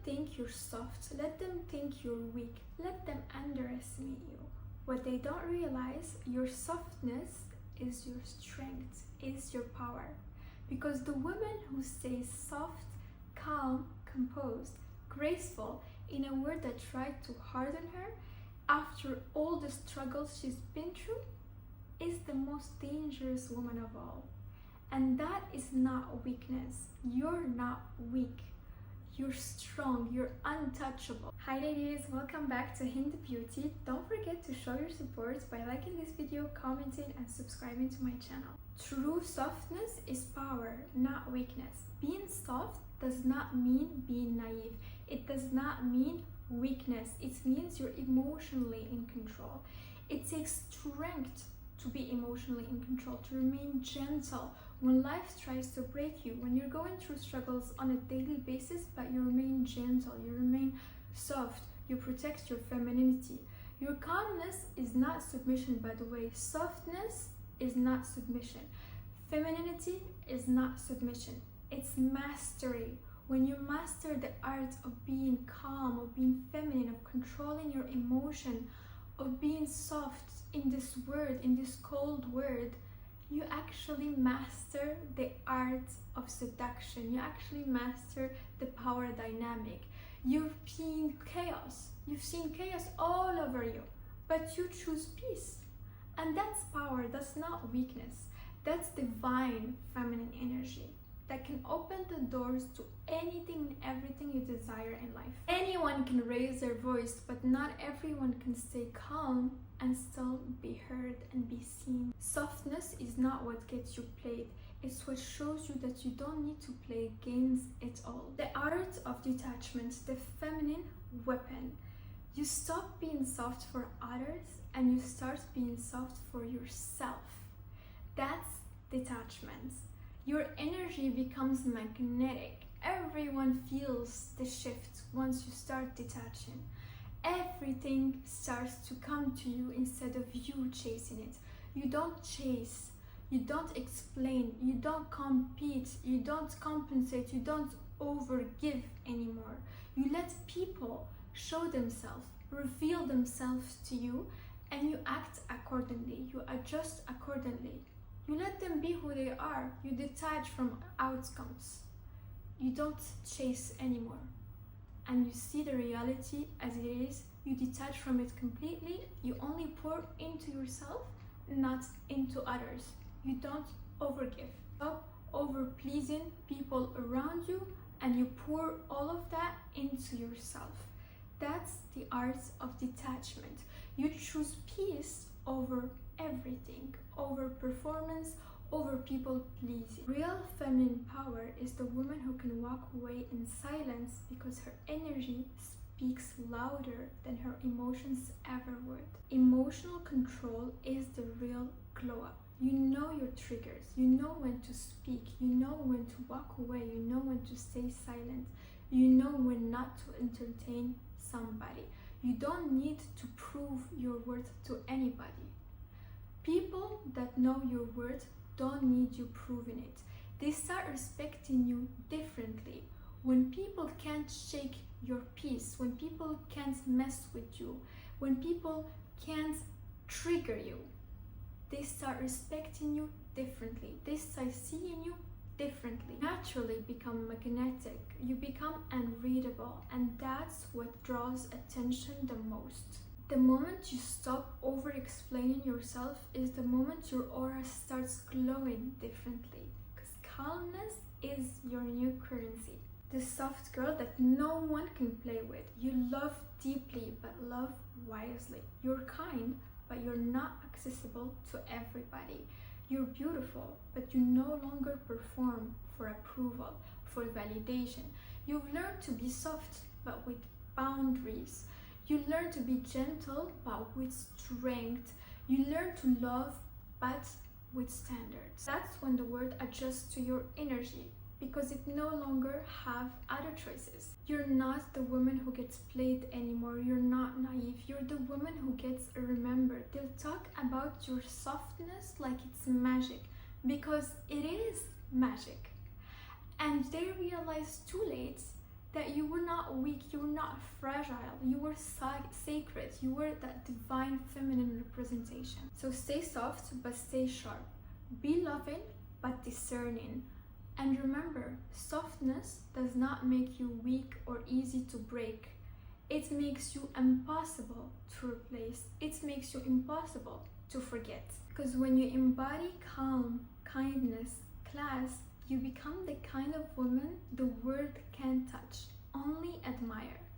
think you're soft. Let them think you're weak. Let them underestimate you. What they don't realize, your softness is your strength, is your power. Because the woman who stays soft, calm, composed, graceful in a world that tried to harden her, after all the struggles she's been through, is the most dangerous woman of all. And that is not weakness. You're not weak. You're strong. You're untouchable. Hi ladies, welcome back to Hind Beauty. Don't forget to show your support by liking this video, commenting and subscribing to my channel. True softness is power, not weakness. Being soft does not mean being naive. It does not mean weakness. It means you're emotionally in control. It takes strength to be emotionally in control, to remain gentle when life tries to break you, when you're going through struggles on a daily basis, but you remain gentle, you remain soft, you protect your femininity. Your calmness is not submission, by the way. Softness is not submission. Femininity is not submission. It's mastery. When you master the art of being calm, of being feminine, of controlling your emotion, of being soft in this world, in this cold world, you actually master the art of seduction. You actually master the power dynamic. You've seen chaos. You've seen chaos all over you, but you choose peace. And that's power. That's not weakness. That's divine feminine energy that can open the doors to anything and everything you desire in life. Anyone can raise their voice, but not everyone can stay calm and still be heard and be seen. Softness is not what gets you played. It's what shows you that you don't need to play games at all. The art of detachment, the feminine weapon. You stop being soft for others and you start being soft for yourself. That's detachment. Your energy becomes magnetic. Everyone feels the shift once you start detaching. Everything starts to come to you instead of you chasing it. You don't chase, you don't explain, you don't compete, you don't compensate, you don't overgive anymore. You let people show themselves, reveal themselves to you, and you act accordingly, you adjust accordingly. You let them be who they are. You detach from outcomes. You don't chase anymore. And you see the reality as it is. You detach from it completely. You only pour into yourself, not into others. You don't overgive. Stop over-pleasing people around you and you pour all of that into yourself. That's the art of detachment. You choose peace over everything, over performance, over people pleasing. Real feminine power is the woman who can walk away in silence because her energy speaks louder than her emotions ever would. Emotional control is the real glow up. You know your triggers, you know when to speak, you know when to walk away, you know when to stay silent, you know when not to entertain somebody. You don't need to prove your worth to anybody. People that know your worth don't need you proving it. They start respecting you differently. When people can't shake your peace, when people can't mess with you, when people can't trigger you, they start respecting you differently. They start seeing you differently. Naturally become magnetic. You become unreadable, and that's what draws attention the most. The moment you stop over-explaining yourself is the moment your aura starts glowing differently. Because calmness is your new currency. The soft girl that no one can play with. You love deeply, but love wisely. You're kind, but you're not accessible to everybody. You're beautiful, but you no longer perform for approval, for validation. You've learned to be soft, but with boundaries. You learn to be gentle, but with strength. You learn to love, but with standards. That's when the world adjusts to your energy, because it no longer have other choices. You're not the woman who gets played anymore. You're not naive. You're the woman who gets remembered. They'll talk about your softness like it's magic, because it is magic. And they realize too late that you were not weak, you were not fragile, you were sacred, you were that divine feminine representation. So stay soft but stay sharp. Be loving but discerning. And remember, softness does not make you weak or easy to break. It makes you impossible to replace. It makes you impossible to forget. Because when you embody calm, kindness, class, you become the kind of woman the world can't touch, only admire.